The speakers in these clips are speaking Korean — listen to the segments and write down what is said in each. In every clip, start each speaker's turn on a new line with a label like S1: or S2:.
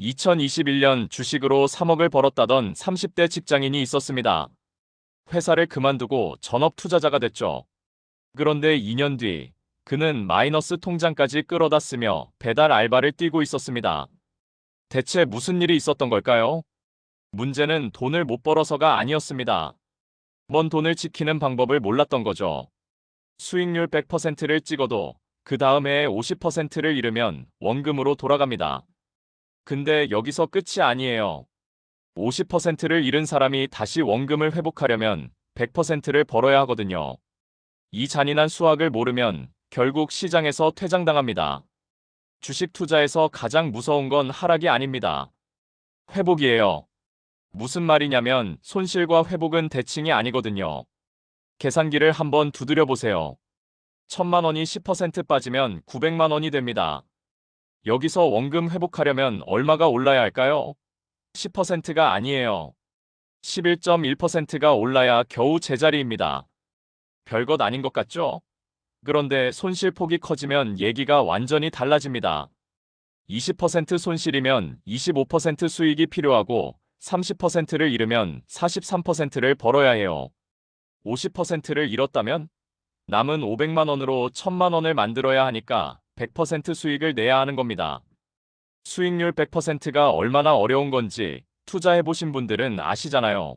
S1: 2021년 주식으로 3억을 벌었다던 30대 직장인이 있었습니다. 회사를 그만두고 전업 투자자가 됐죠. 그런데 2년 뒤 그는 마이너스 통장까지 끌어다 쓰며 배달 알바를 뛰고 있었습니다. 대체 무슨 일이 있었던 걸까요? 문제는 돈을 못 벌어서가 아니었습니다. 먼 돈을 지키는 방법을 몰랐던 거죠. 수익률 100%를 찍어도 그 다음 해에 50%를 잃으면 원금으로 돌아갑니다. 근데 여기서 끝이 아니에요. 50%를 잃은 사람이 다시 원금을 회복하려면 100%를 벌어야 하거든요. 이 잔인한 수학을 모르면 결국 시장에서 퇴장당합니다. 주식 투자에서 가장 무서운 건 하락이 아닙니다. 회복이에요. 무슨 말이냐면 손실과 회복은 대칭이 아니거든요. 계산기를 한번 두드려 보세요. 1000만 원이 10% 빠지면 900만 원이 됩니다. 여기서 원금 회복하려면 얼마가 올라야 할까요? 10%가 아니에요. 11.1%가 올라야 겨우 제자리입니다. 별것 아닌 것 같죠? 그런데 손실폭이 커지면 얘기가 완전히 달라집니다. 20% 손실이면 25% 수익이 필요하고 30%를 잃으면 43%를 벌어야 해요. 50%를 잃었다면 남은 500만 원으로 1000만 원을 만들어야 하니까 100% 수익을 내야 하는 겁니다. 수익률 100%가 얼마나 어려운 건지 투자해보신 분들은 아시잖아요.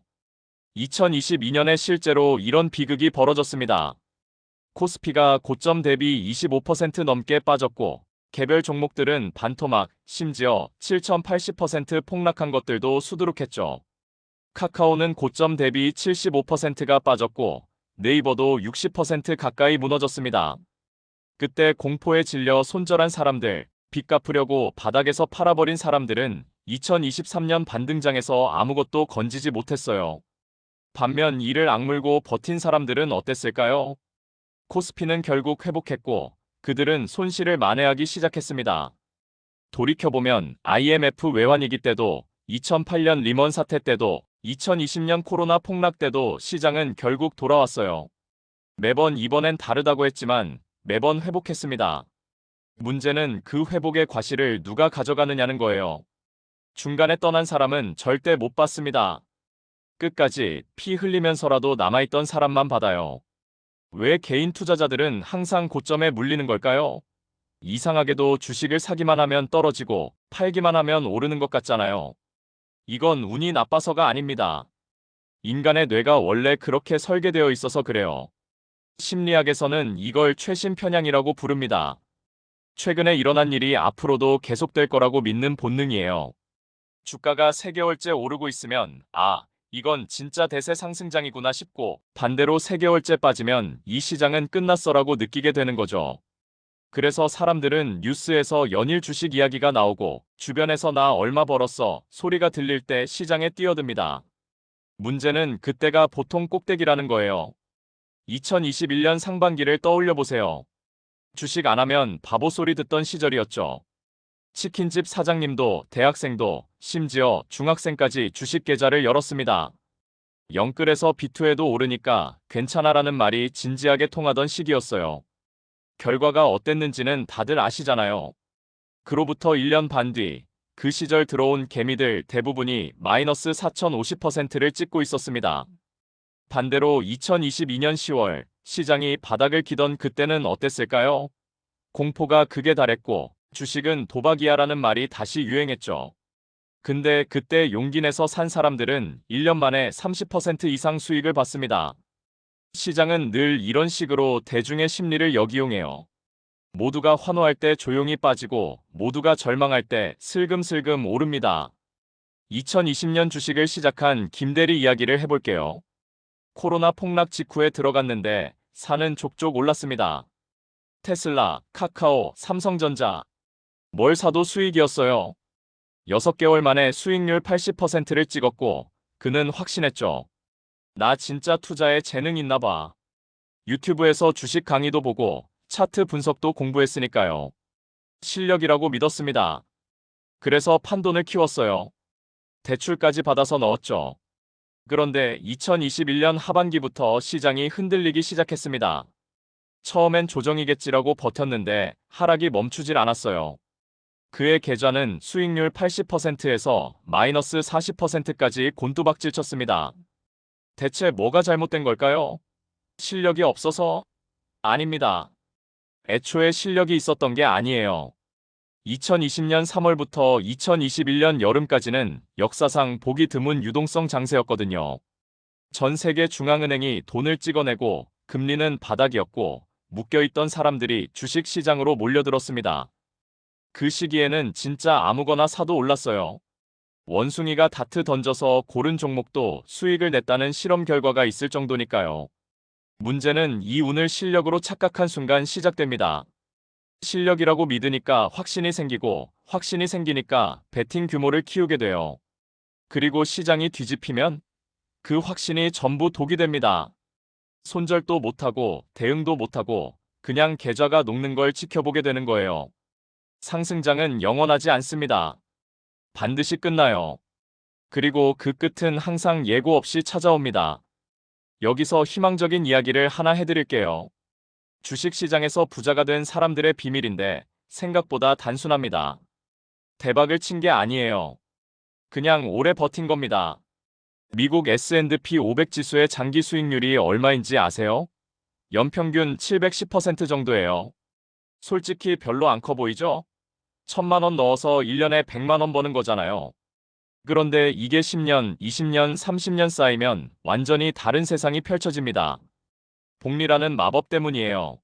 S1: 2022년에 실제로 이런 비극이 벌어졌습니다. 코스피가 고점 대비 25% 넘게 빠졌고 개별 종목들은 반토막, 심지어 7,080% 폭락한 것들도 수두룩했죠. 카카오는 고점 대비 75%가 빠졌고 네이버도 60% 가까이 무너졌습니다. 그때 공포에 질려 손절한 사람들, 빚 갚으려고 바닥에서 팔아버린 사람들은 2023년 반등장에서 아무것도 건지지 못했어요. 반면 이를 악물고 버틴 사람들은 어땠을까요? 코스피는 결국 회복했고 그들은 손실을 만회하기 시작했습니다. 돌이켜보면 IMF 외환위기 때도 2008년 리먼 사태 때도 2020년 코로나 폭락 때도 시장은 결국 돌아왔어요. 매번 이번엔 다르다고 했지만 매번 회복했습니다. 문제는 그 회복의 과실을 누가 가져가느냐는 거예요. 중간에 떠난 사람은 절대 못 받습니다. 끝까지 피 흘리면서라도 남아있던 사람만 받아요. 왜 개인 투자자들은 항상 고점에 물리는 걸까요? 이상하게도 주식을 사기만 하면 떨어지고 팔기만 하면 오르는 것 같잖아요. 이건 운이 나빠서가 아닙니다. 인간의 뇌가 원래 그렇게 설계되어 있어서 그래요. 심리학에서는 이걸 최신 편향이라고 부릅니다. 최근에 일어난 일이 앞으로도 계속될 거라고 믿는 본능이에요. 주가가 3개월째 오르고 있으면 이건 진짜 대세 상승장이구나 싶고 반대로 3개월째 빠지면 이 시장은 끝났어라고 느끼게 되는 거죠. 그래서 사람들은 뉴스에서 연일 주식 이야기가 나오고 주변에서 나 얼마 벌었어 소리가 들릴 때 시장에 뛰어듭니다. 문제는 그때가 보통 꼭대기라는 거예요. 2021년 상반기를 떠올려 보세요. 주식 안 하면 바보 소리 듣던 시절이었죠. 치킨집 사장님도 대학생도 심지어 중학생까지 주식 계좌를 열었습니다. 영끌에서 비투에도 오르니까 괜찮아라는 말이 진지하게 통하던 시기였어요. 결과가 어땠는지는 다들 아시잖아요. 그로부터 1년 반 뒤, 그 시절 들어온 개미들 대부분이 마이너스 4,050%를 찍고 있었습니다. 반대로 2022년 10월, 시장이 바닥을 기던 그때는 어땠을까요? 공포가 극에 달했고, 주식은 도박이야라는 말이 다시 유행했죠. 근데 그때 용기 내서 산 사람들은 1년 만에 30% 이상 수익을 봤습니다. 시장은 늘 이런 식으로 대중의 심리를 역이용해요. 모두가 환호할 때 조용히 빠지고 모두가 절망할 때 슬금슬금 오릅니다. 2020년 주식을 시작한 김대리 이야기를 해볼게요. 코로나 폭락 직후에 들어갔는데 사는 족족 올랐습니다. 테슬라, 카카오, 삼성전자. 뭘 사도 수익이었어요. 6개월 만에 수익률 80%를 찍었고 그는 확신했죠. 나 진짜 투자에 재능 있나 봐. 유튜브에서 주식 강의도 보고 차트 분석도 공부했으니까요. 실력이라고 믿었습니다. 그래서 판돈을 키웠어요. 대출까지 받아서 넣었죠. 그런데 2021년 하반기부터 시장이 흔들리기 시작했습니다. 처음엔 조정이겠지라고 버텼는데 하락이 멈추질 않았어요. 그의 계좌는 수익률 80%에서 마이너스 40%까지 곤두박질 쳤습니다. 대체 뭐가 잘못된 걸까요? 실력이 없어서? 아닙니다. 애초에 실력이 있었던 게 아니에요. 2020년 3월부터 2021년 여름까지는 역사상 보기 드문 유동성 장세였거든요. 전 세계 중앙은행이 돈을 찍어내고 금리는 바닥이었고 묶여있던 사람들이 주식 시장으로 몰려들었습니다. 그 시기에는 진짜 아무거나 사도 올랐어요. 원숭이가 다트 던져서 고른 종목도 수익을 냈다는 실험 결과가 있을 정도니까요. 문제는 이 운을 실력으로 착각한 순간 시작됩니다. 실력이라고 믿으니까 확신이 생기고 확신이 생기니까 베팅 규모를 키우게 돼요. 그리고 시장이 뒤집히면 그 확신이 전부 독이 됩니다. 손절도 못하고 대응도 못하고 그냥 계좌가 녹는 걸 지켜보게 되는 거예요. 상승장은 영원하지 않습니다. 반드시 끝나요. 그리고 그 끝은 항상 예고 없이 찾아옵니다. 여기서 희망적인 이야기를 하나 해드릴게요. 주식시장에서 부자가 된 사람들의 비밀인데 생각보다 단순합니다. 대박을 친 게 아니에요. 그냥 오래 버틴 겁니다. 미국 S&P 500 지수의 장기 수익률이 얼마인지 아세요? 연평균 710% 정도예요. 솔직히 별로 안 커 보이죠? 1,000만 원 넣어서 1년에 100만 원 버는 거잖아요. 그런데 이게 10년, 20년, 30년 쌓이면 완전히 다른 세상이 펼쳐집니다. 복리라는 마법 때문이에요.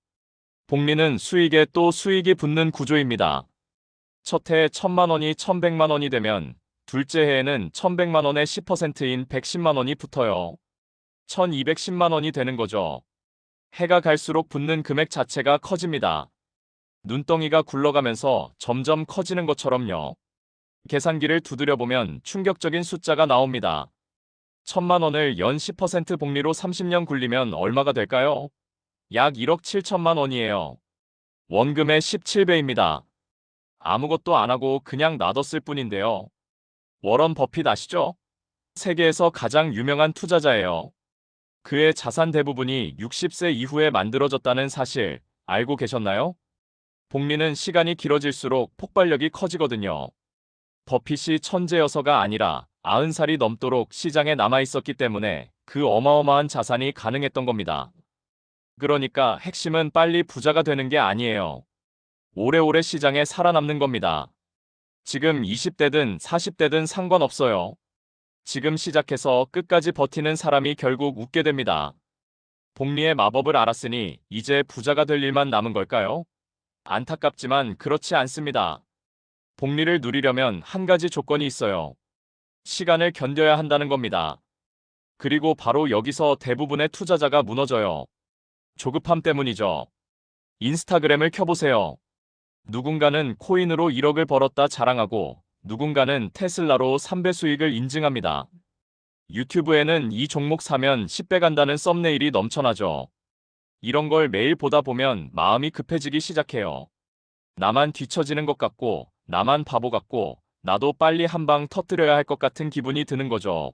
S1: 복리는 수익에 또 수익이 붙는 구조입니다. 첫 해에 1,000만 원이 1,100만 원이 되면 둘째 해에는 1,100만 원의 10%인 110만 원이 붙어요. 1,210만 원이 되는 거죠. 해가 갈수록 붙는 금액 자체가 커집니다. 눈덩이가 굴러가면서 점점 커지는 것처럼요. 계산기를 두드려보면 충격적인 숫자가 나옵니다. 1,000만 원을 연 10% 복리로 30년 굴리면 얼마가 될까요? 약 1억 7천만 원이에요. 원금의 17배입니다. 아무것도 안 하고 그냥 놔뒀을 뿐인데요. 워런 버핏 아시죠? 세계에서 가장 유명한 투자자예요. 그의 자산 대부분이 60세 이후에 만들어졌다는 사실 알고 계셨나요? 복리는 시간이 길어질수록 폭발력이 커지거든요. 버핏이 천재여서가 아니라 90살이 넘도록 시장에 남아있었기 때문에 그 어마어마한 자산이 가능했던 겁니다. 그러니까 핵심은 빨리 부자가 되는 게 아니에요. 오래오래 시장에 살아남는 겁니다. 지금 20대든 40대든 상관없어요. 지금 시작해서 끝까지 버티는 사람이 결국 웃게 됩니다. 복리의 마법을 알았으니 이제 부자가 될 일만 남은 걸까요? 안타깝지만 그렇지 않습니다. 복리를 누리려면 한 가지 조건이 있어요. 시간을 견뎌야 한다는 겁니다. 그리고 바로 여기서 대부분의 투자자가 무너져요. 조급함 때문이죠. 인스타그램을 켜보세요. 누군가는 코인으로 1억을 벌었다 자랑하고 누군가는 테슬라로 3배 수익을 인증합니다. 유튜브에는 이 종목 사면 10배 간다는 썸네일이 넘쳐나죠. 이런 걸 매일 보다 보면 마음이 급해지기 시작해요. 나만 뒤처지는 것 같고 나만 바보 같고 나도 빨리 한 방 터뜨려야 할 것 같은 기분이 드는 거죠.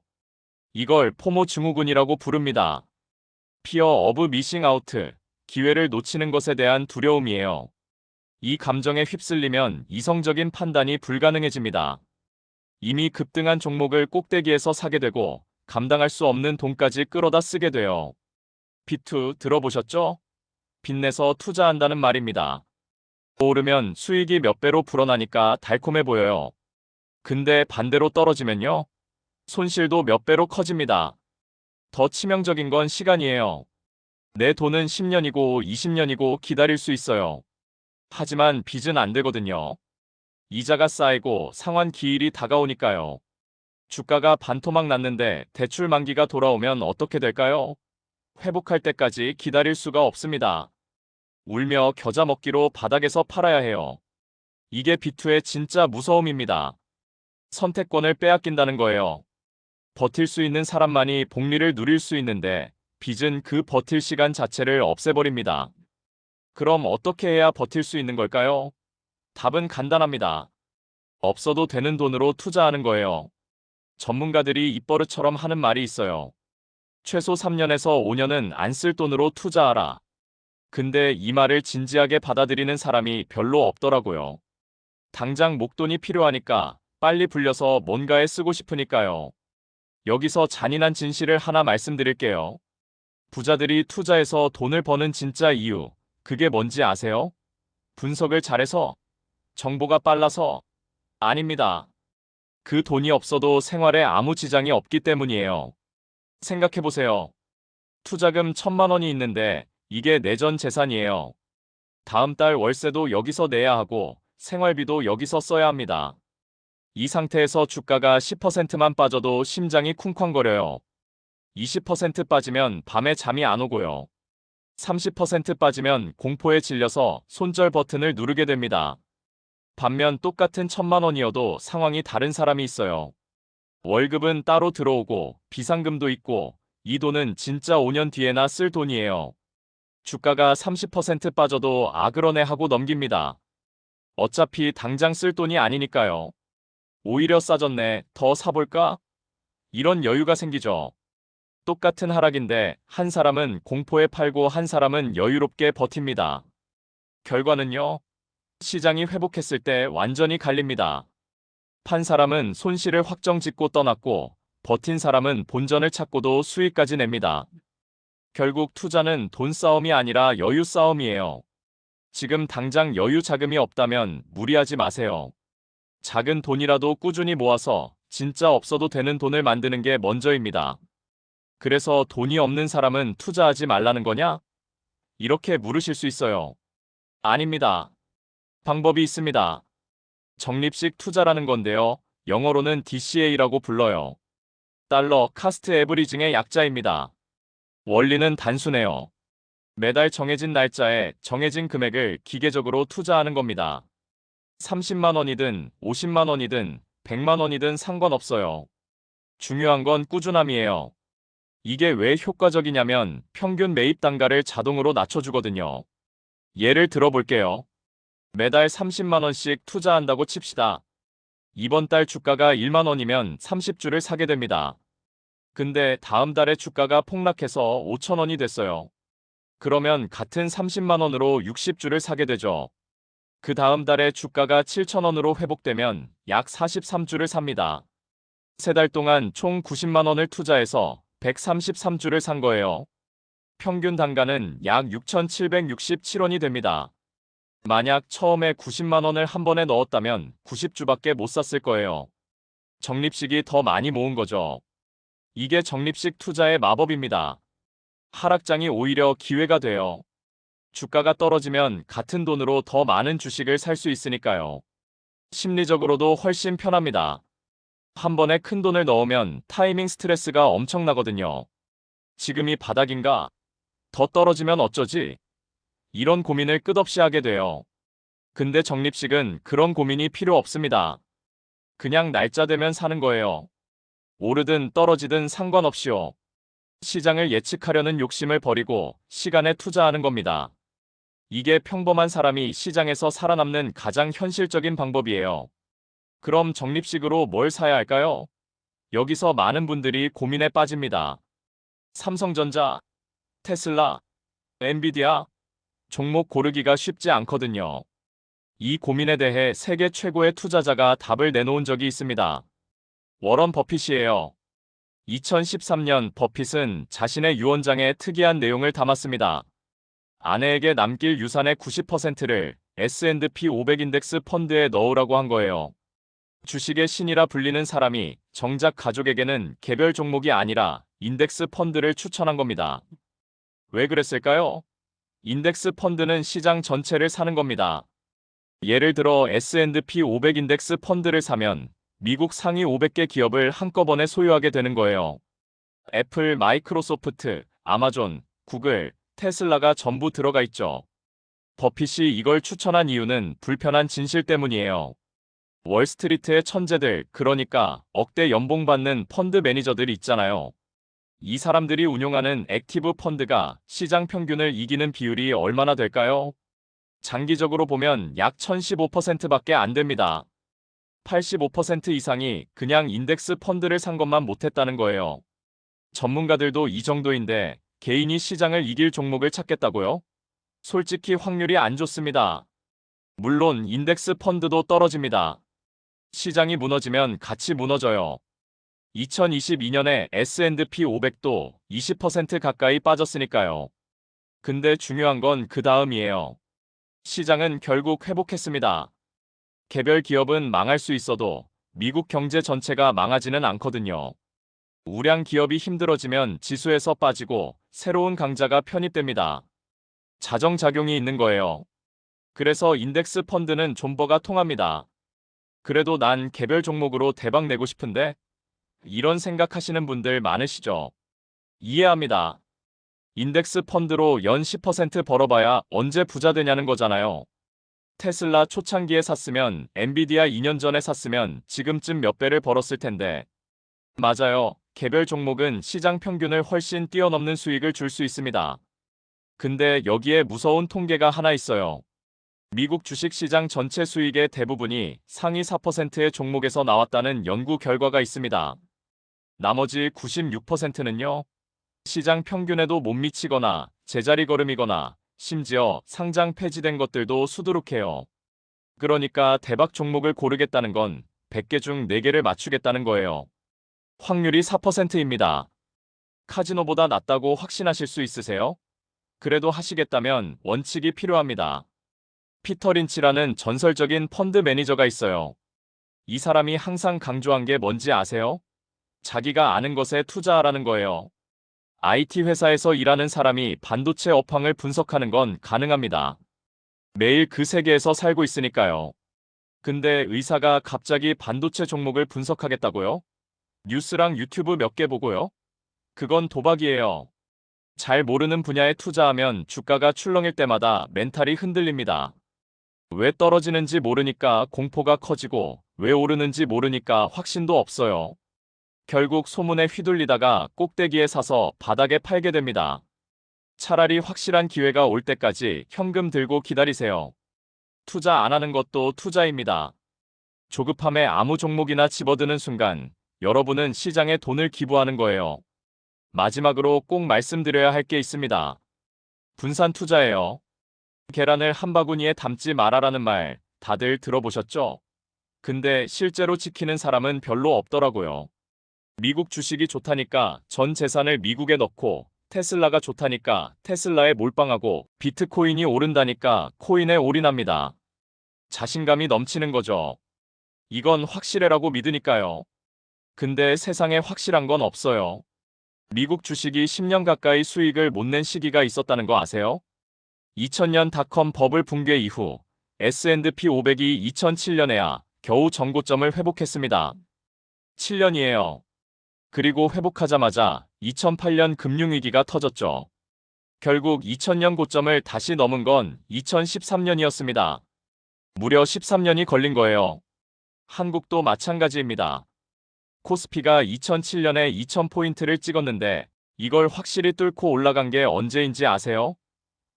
S1: 이걸 포모 증후군이라고 부릅니다. 피어 오브 미싱 아우트, 기회를 놓치는 것에 대한 두려움이에요. 이 감정에 휩쓸리면 이성적인 판단이 불가능해집니다. 이미 급등한 종목을 꼭대기에서 사게 되고 감당할 수 없는 돈까지 끌어다 쓰게 돼요. B2 들어보셨죠? 빚내서 투자한다는 말입니다. 오르면 수익이 몇 배로 불어나니까 달콤해 보여요. 근데 반대로 떨어지면요? 손실도 몇 배로 커집니다. 더 치명적인 건 시간이에요. 내 돈은 10년이고 20년이고 기다릴 수 있어요. 하지만 빚은 안 되거든요. 이자가 쌓이고 상환 기일이 다가오니까요. 주가가 반토막 났는데 대출 만기가 돌아오면 어떻게 될까요? 회복할 때까지 기다릴 수가 없습니다. 울며 겨자 먹기로 바닥에서 팔아야 해요. 이게 B2의 진짜 무서움입니다. 선택권을 빼앗긴다는 거예요. 버틸 수 있는 사람만이 복리를 누릴 수 있는데 빚은 그 버틸 시간 자체를 없애버립니다. 그럼 어떻게 해야 버틸 수 있는 걸까요? 답은 간단합니다. 없어도 되는 돈으로 투자하는 거예요. 전문가들이 입버릇처럼 하는 말이 있어요. 최소 3년에서 5년은 안 쓸 돈으로 투자하라. 근데 이 말을 진지하게 받아들이는 사람이 별로 없더라고요. 당장 목돈이 필요하니까 빨리 불려서 뭔가에 쓰고 싶으니까요. 여기서 잔인한 진실을 하나 말씀드릴게요. 부자들이 투자해서 돈을 버는 진짜 이유, 그게 뭔지 아세요? 분석을 잘해서? 정보가 빨라서? 아닙니다. 그 돈이 없어도 생활에 아무 지장이 없기 때문이에요. 생각해보세요. 투자금 1,000만 원이 있는데 이게 내 전 재산이에요. 다음 달 월세도 여기서 내야 하고 생활비도 여기서 써야 합니다. 이 상태에서 주가가 10%만 빠져도 심장이 쿵쾅거려요. 20% 빠지면 밤에 잠이 안 오고요. 30% 빠지면 공포에 질려서 손절 버튼을 누르게 됩니다. 반면 똑같은 1,000만 원이어도 상황이 다른 사람이 있어요. 월급은 따로 들어오고 비상금도 있고 이 돈은 진짜 5년 뒤에나 쓸 돈이에요. 주가가 30% 빠져도 아 그러네 하고 넘깁니다. 어차피 당장 쓸 돈이 아니니까요. 오히려 싸졌네, 더 사볼까? 이런 여유가 생기죠. 똑같은 하락인데 한 사람은 공포에 팔고 한 사람은 여유롭게 버팁니다. 결과는요? 시장이 회복했을 때 완전히 갈립니다. 판 사람은 손실을 확정짓고 떠났고 버틴 사람은 본전을 찾고도 수익까지 냅니다. 결국 투자는 돈 싸움이 아니라 여유 싸움이에요. 지금 당장 여유 자금이 없다면 무리하지 마세요. 작은 돈이라도 꾸준히 모아서 진짜 없어도 되는 돈을 만드는 게 먼저입니다. 그래서 돈이 없는 사람은 투자하지 말라는 거냐? 이렇게 물으실 수 있어요. 아닙니다. 방법이 있습니다. 적립식 투자라는 건데요. 영어로는 DCA라고 불러요. 달러 카스트 에브리징의 약자입니다. 원리는 단순해요. 매달 정해진 날짜에 정해진 금액을 기계적으로 투자하는 겁니다. 30만 원이든 50만 원이든 100만 원이든 상관없어요. 중요한 건 꾸준함이에요. 이게 왜 효과적이냐면 평균 매입 단가를 자동으로 낮춰주거든요. 예를 들어볼게요. 매달 30만 원씩 투자한다고 칩시다. 이번 달 주가가 1만 원이면 30주를 사게 됩니다. 근데 다음 달에 주가가 폭락해서 5천 원이 됐어요. 그러면 같은 30만 원으로 60주를 사게 되죠. 그 다음 달에 주가가 7천 원으로 회복되면 약 43주를 삽니다. 3달 동안 총 90만 원을 투자해서 133주를 산 거예요. 평균 단가는 약 6,767원이 됩니다. 만약 처음에 90만 원을 한 번에 넣었다면 90주밖에 못 샀을 거예요. 적립식이 더 많이 모은 거죠. 이게 적립식 투자의 마법입니다. 하락장이 오히려 기회가 돼요. 주가가 떨어지면 같은 돈으로 더 많은 주식을 살 수 있으니까요. 심리적으로도 훨씬 편합니다. 한 번에 큰 돈을 넣으면 타이밍 스트레스가 엄청나거든요. 지금이 바닥인가? 더 떨어지면 어쩌지? 이런 고민을 끝없이 하게 돼요. 근데 적립식은 그런 고민이 필요 없습니다. 그냥 날짜 되면 사는 거예요. 오르든 떨어지든 상관없이요. 시장을 예측하려는 욕심을 버리고 시간에 투자하는 겁니다. 이게 평범한 사람이 시장에서 살아남는 가장 현실적인 방법이에요. 그럼 적립식으로 뭘 사야 할까요? 여기서 많은 분들이 고민에 빠집니다. 삼성전자, 테슬라, 엔비디아, 종목 고르기가 쉽지 않거든요. 이 고민에 대해 세계 최고의 투자자가 답을 내놓은 적이 있습니다. 워런 버핏이에요. 2013년 버핏은 자신의 유언장에 특이한 내용을 담았습니다. 아내에게 남길 유산의 90%를 S&P 500 인덱스 펀드에 넣으라고 한 거예요. 주식의 신이라 불리는 사람이 정작 가족에게는 개별 종목이 아니라 인덱스 펀드를 추천한 겁니다. 왜 그랬을까요? 인덱스 펀드는 시장 전체를 사는 겁니다. 예를 들어 S&P 500 인덱스 펀드를 사면 미국 상위 500개 기업을 한꺼번에 소유하게 되는 거예요. 애플, 마이크로소프트, 아마존, 구글, 테슬라가 전부 들어가 있죠. 버핏이 이걸 추천한 이유는 불편한 진실 때문이에요. 월스트리트의 천재들, 그러니까 억대 연봉 받는 펀드 매니저들 있잖아요. 이 사람들이 운용하는 액티브 펀드가 시장 평균을 이기는 비율이 얼마나 될까요? 장기적으로 보면 약 1015%밖에 안 됩니다. 85% 이상이 그냥 인덱스 펀드를 산 것만 못했다는 거예요. 전문가들도 이 정도인데 개인이 시장을 이길 종목을 찾겠다고요? 솔직히 확률이 안 좋습니다. 물론 인덱스 펀드도 떨어집니다. 시장이 무너지면 같이 무너져요. 2022년에 S&P 500도 20% 가까이 빠졌으니까요. 근데 중요한 건 그 다음이에요. 시장은 결국 회복했습니다. 개별 기업은 망할 수 있어도 미국 경제 전체가 망하지는 않거든요. 우량 기업이 힘들어지면 지수에서 빠지고 새로운 강자가 편입됩니다. 자정작용이 있는 거예요. 그래서 인덱스 펀드는 존버가 통합니다. 그래도 난 개별 종목으로 대박 내고 싶은데? 이런 생각하시는 분들 많으시죠? 이해합니다. 인덱스 펀드로 연 10% 벌어봐야 언제 부자 되냐는 거잖아요. 테슬라 초창기에 샀으면 엔비디아 2년 전에 샀으면 지금쯤 몇 배를 벌었을 텐데. 맞아요. 개별 종목은 시장 평균을 훨씬 뛰어넘는 수익을 줄 수 있습니다. 근데 여기에 무서운 통계가 하나 있어요. 미국 주식시장 전체 수익의 대부분이 상위 4%의 종목에서 나왔다는 연구 결과가 있습니다. 나머지 96%는요. 시장 평균에도 못 미치거나 제자리 걸음이거나 심지어 상장 폐지된 것들도 수두룩해요. 그러니까 대박 종목을 고르겠다는 건 100개 중 4개를 맞추겠다는 거예요. 확률이 4%입니다. 카지노보다 낫다고 확신하실 수 있으세요? 그래도 하시겠다면 원칙이 필요합니다. 피터 린치라는 전설적인 펀드 매니저가 있어요. 이 사람이 항상 강조한 게 뭔지 아세요? 자기가 아는 것에 투자하라는 거예요. IT 회사에서 일하는 사람이 반도체 업황을 분석하는 건 가능합니다. 매일 그 세계에서 살고 있으니까요. 근데 의사가 갑자기 반도체 종목을 분석하겠다고요? 뉴스랑 유튜브 몇 개 보고요? 그건 도박이에요. 잘 모르는 분야에 투자하면 주가가 출렁일 때마다 멘탈이 흔들립니다. 왜 떨어지는지 모르니까 공포가 커지고 왜 오르는지 모르니까 확신도 없어요. 결국 소문에 휘둘리다가 꼭대기에 사서 바닥에 팔게 됩니다. 차라리 확실한 기회가 올 때까지 현금 들고 기다리세요. 투자 안 하는 것도 투자입니다. 조급함에 아무 종목이나 집어드는 순간 여러분은 시장에 돈을 기부하는 거예요. 마지막으로 꼭 말씀드려야 할 게 있습니다. 분산 투자예요. 계란을 한 바구니에 담지 말아라는 말 다들 들어보셨죠? 근데 실제로 지키는 사람은 별로 없더라고요. 미국 주식이 좋다니까 전 재산을 미국에 넣고 테슬라가 좋다니까 테슬라에 몰빵하고 비트코인이 오른다니까 코인에 올인합니다. 자신감이 넘치는 거죠. 이건 확실해라고 믿으니까요. 근데 세상에 확실한 건 없어요. 미국 주식이 10년 가까이 수익을 못 낸 시기가 있었다는 거 아세요? 2000년 닷컴 버블 붕괴 이후 S&P 500이 2007년에야 겨우 전고점을 회복했습니다. 7년이에요. 그리고 회복하자마자 2008년 금융위기가 터졌죠. 결국 2000년 고점을 다시 넘은 건 2013년이었습니다. 무려 13년이 걸린 거예요. 한국도 마찬가지입니다. 코스피가 2007년에 2000포인트를 찍었는데 이걸 확실히 뚫고 올라간 게 언제인지 아세요?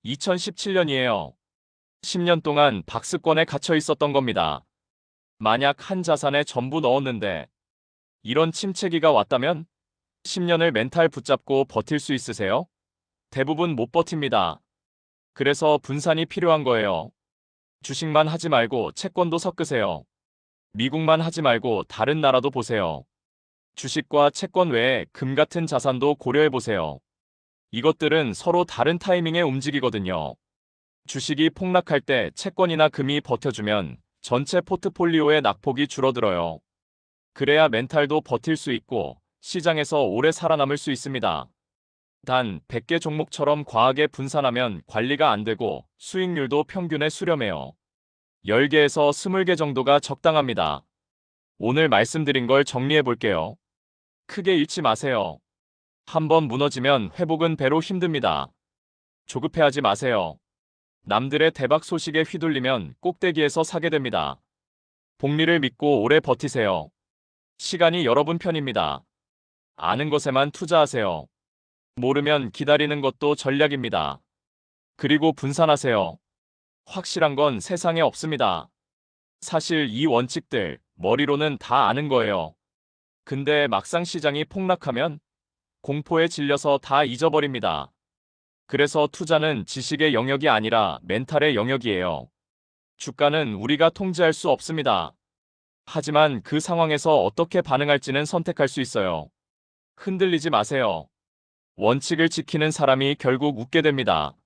S1: 2017년이에요. 10년 동안 박스권에 갇혀 있었던 겁니다. 만약 한 자산에 전부 넣었는데 이런 침체기가 왔다면 10년을 멘탈 붙잡고 버틸 수 있으세요? 대부분 못 버팁니다. 그래서 분산이 필요한 거예요. 주식만 하지 말고 채권도 섞으세요. 미국만 하지 말고 다른 나라도 보세요. 주식과 채권 외에 금 같은 자산도 고려해보세요. 이것들은 서로 다른 타이밍에 움직이거든요. 주식이 폭락할 때 채권이나 금이 버텨주면 전체 포트폴리오의 낙폭이 줄어들어요. 그래야 멘탈도 버틸 수 있고 시장에서 오래 살아남을 수 있습니다. 단 100개 종목처럼 과하게 분산하면 관리가 안 되고 수익률도 평균에 수렴해요. 10개에서 20개 정도가 적당합니다. 오늘 말씀드린 걸 정리해 볼게요. 크게 잃지 마세요. 한번 무너지면 회복은 배로 힘듭니다. 조급해하지 마세요. 남들의 대박 소식에 휘둘리면 꼭대기에서 사게 됩니다. 복리를 믿고 오래 버티세요. 시간이 여러분 편입니다. 아는 것에만 투자하세요. 모르면 기다리는 것도 전략입니다. 그리고 분산하세요. 확실한 건 세상에 없습니다. 사실 이 원칙들 머리로는 다 아는 거예요. 근데 막상 시장이 폭락하면 공포에 질려서 다 잊어버립니다. 그래서 투자는 지식의 영역이 아니라 멘탈의 영역이에요. 주가는 우리가 통제할 수 없습니다. 하지만 그 상황에서 어떻게 반응할지는 선택할 수 있어요. 흔들리지 마세요. 원칙을 지키는 사람이 결국 웃게 됩니다.